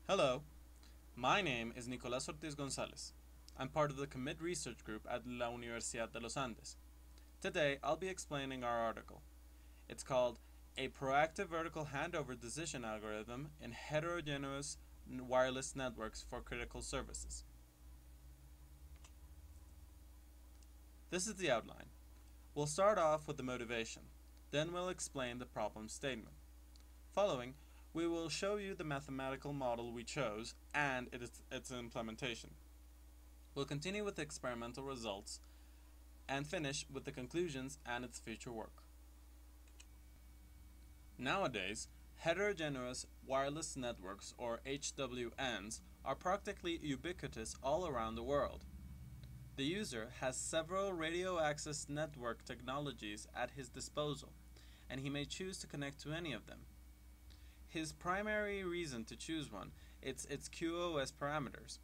Hello, my name is Nicolás Ortiz González. I'm part of the Commit Research Group at La Universidad de los Andes. Today, I'll be explaining our article. It's called A Proactive Vertical Handover Decision Algorithm in Heterogeneous Wireless Networks for Critical Services. This is the outline. We'll start off with the motivation. Then we'll explain the problem statement. Following, we will show you the mathematical model we chose and its implementation. We'll continue with the experimental results and finish with the conclusions and its future work. Nowadays, heterogeneous wireless networks, or HWNs, are practically ubiquitous all around the world. The user has several radio access network technologies at his disposal, and he may choose to connect to any of them. His primary reason to choose one is its QoS parameters.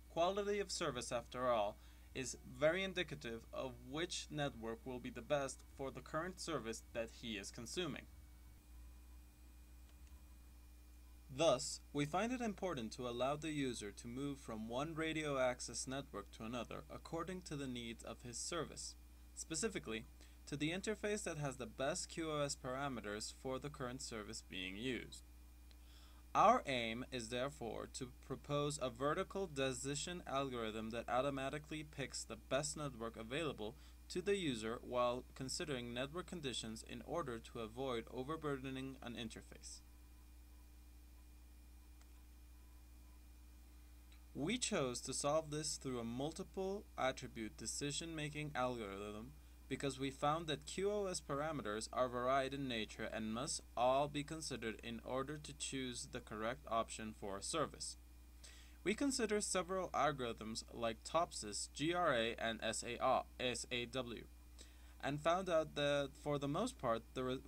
Quality of service, after all, is very indicative of which network will be the best for the current service that he is consuming. Thus, we find it important to allow the user to move from one radio access network to another according to the needs of his service, specifically to the interface that has the best QoS parameters for the current service being used. Our aim is therefore to propose a vertical decision algorithm that automatically picks the best network available to the user while considering network conditions in order to avoid overburdening an interface. We chose to solve this through a multiple attribute decision-making algorithm because we found that QoS parameters are varied in nature and must all be considered in order to choose the correct option for a service. We consider several algorithms like TOPSIS, GRA, and SAW, and found out that for the most part the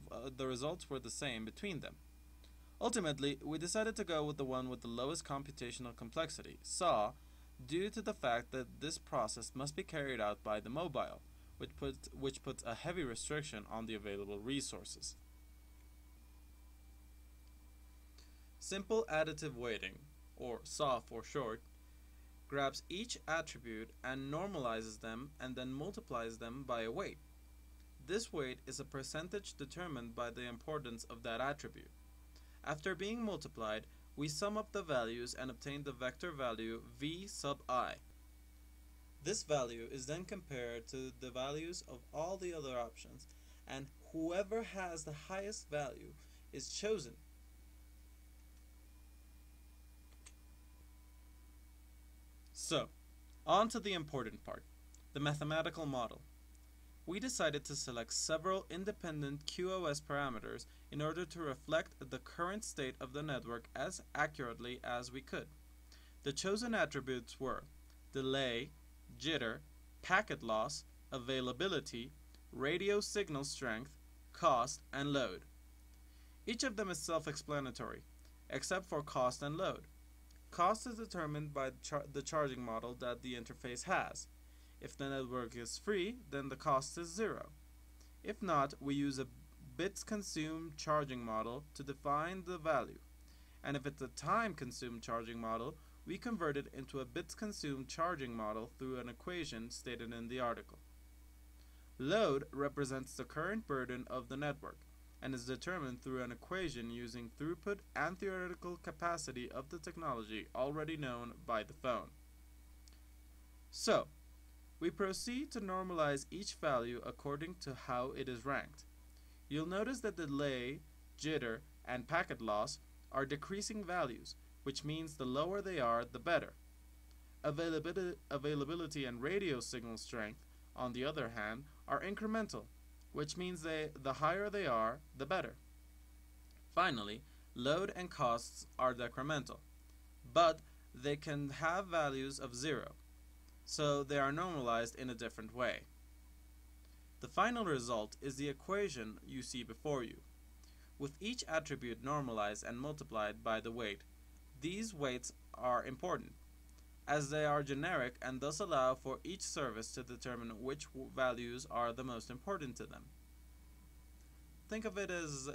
results were the same between them. Ultimately, we decided to go with the one with the lowest computational complexity, SAW, due to the fact that this process must be carried out by the mobile, which puts a heavy restriction on the available resources. Simple additive weighting, or SAW for short, grabs each attribute and normalizes them and then multiplies them by a weight. This weight is a percentage determined by the importance of that attribute. After being multiplied, we sum up the values and obtain the vector value v sub I. This value is then compared to the values of all the other options, and whoever has the highest value is chosen. So, on to the important part, the mathematical model. We decided to select several independent QoS parameters in order to reflect the current state of the network as accurately as we could. The chosen attributes were delay, jitter, packet loss, availability, radio signal strength, cost, and load. Each of them is self-explanatory, except for cost and load. Cost is determined by the charging model that the interface has. If the network is free, then the cost is 0. If not, we use a bits consumed charging model to define the value. And if it's a time consumed charging model, we convert it into a bits consumed charging model through an equation stated in the article. Load represents the current burden of the network and is determined through an equation using throughput and theoretical capacity of the technology already known by the phone. So, we proceed to normalize each value according to how it is ranked. You'll notice that delay, jitter, and packet loss are decreasing values, which means the lower they are, the better. Availability and radio signal strength, on the other hand, are incremental, which means the higher they are, the better. Finally, load and costs are decremental, but they can have values of 0, so they are normalized in a different way. The final result is the equation you see before you. With each attribute normalized and multiplied by the weight, these weights are important, as they are generic and thus allow for each service to determine which values are the most important to them. Think of it as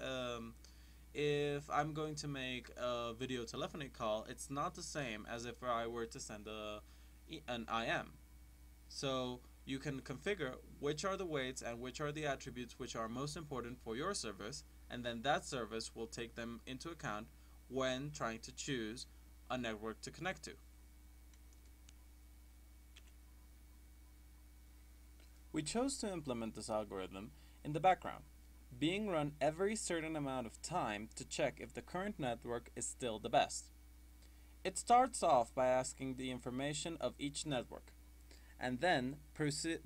if I'm going to make a video telephony call, it's not the same as if I were to send an IM. So you can configure which are the weights and which are the attributes which are most important for your service, and then that service will take them into account when trying to choose a network to connect to. We chose to implement this algorithm in the background, being run every certain amount of time to check if the current network is still the best. It starts off by asking the information of each network, and then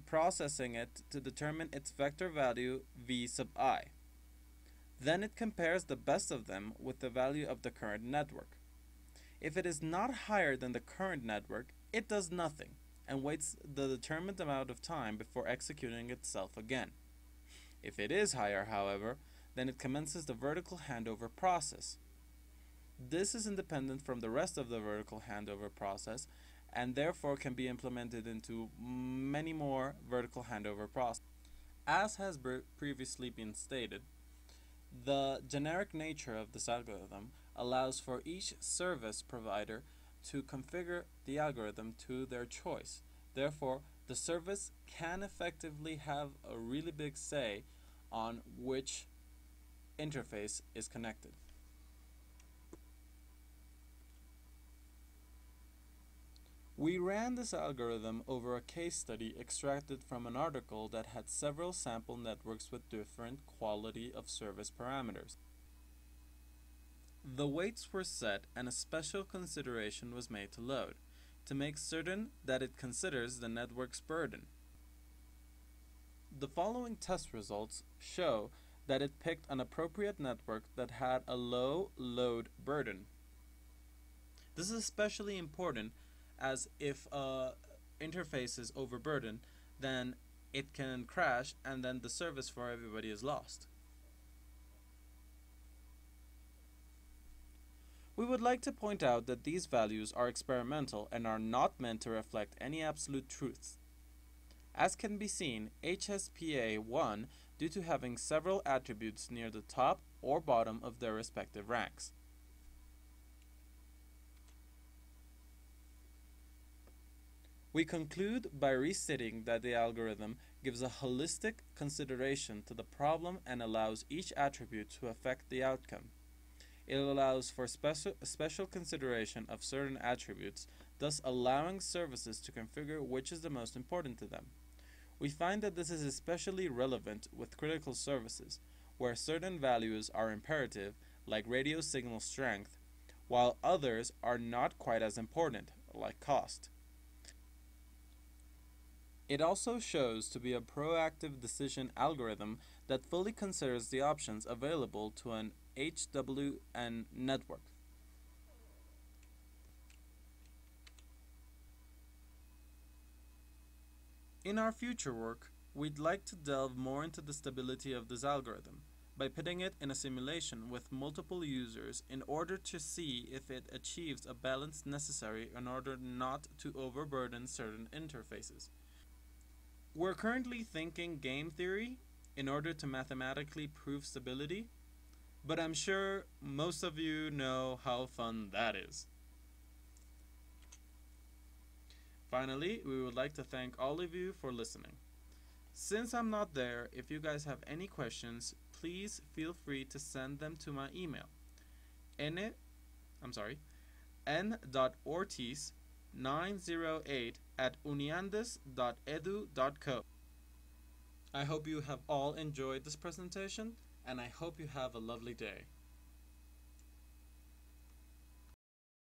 processing it to determine its vector value v sub I. Then it compares the best of them with the value of the current network. If it is not higher than the current network, it does nothing and waits the determined amount of time before executing itself again. If it is higher, however, then it commences the vertical handover process. This is independent from the rest of the vertical handover process and therefore can be implemented into many more vertical handover processes. As has previously been stated, the generic nature of this algorithm allows for each service provider to configure the algorithm to their choice. Therefore, the service can effectively have a really big say on which interface is connected. We ran this algorithm over a case study extracted from an article that had several sample networks with different quality of service parameters. The weights were set and a special consideration was made to load, to make certain that it considers the network's burden. The following test results show that it picked an appropriate network that had a low load burden. This is especially important as if interface is overburdened, then it can crash and then the service for everybody is lost. We would like to point out that these values are experimental and are not meant to reflect any absolute truths. As can be seen, HSPA won due to having several attributes near the top or bottom of their respective ranks. We conclude by restating that the algorithm gives a holistic consideration to the problem and allows each attribute to affect the outcome. It allows for special consideration of certain attributes, thus allowing services to configure which is the most important to them. We find that this is especially relevant with critical services, where certain values are imperative, like radio signal strength, while others are not quite as important, like cost. It also shows to be a proactive decision algorithm that fully considers the options available to an HWN network. In our future work, we'd like to delve more into the stability of this algorithm by putting it in a simulation with multiple users in order to see if it achieves a balance necessary in order not to overburden certain interfaces. We're currently thinking game theory in order to mathematically prove stability, but I'm sure most of you know how fun that is. Finally, we would like to thank all of you for listening. Since I'm not there, if you guys have any questions, please feel free to send them to my email. n.ortiz908@uniandes.edu.co. I hope you have all enjoyed this presentation, and I hope you have a lovely day.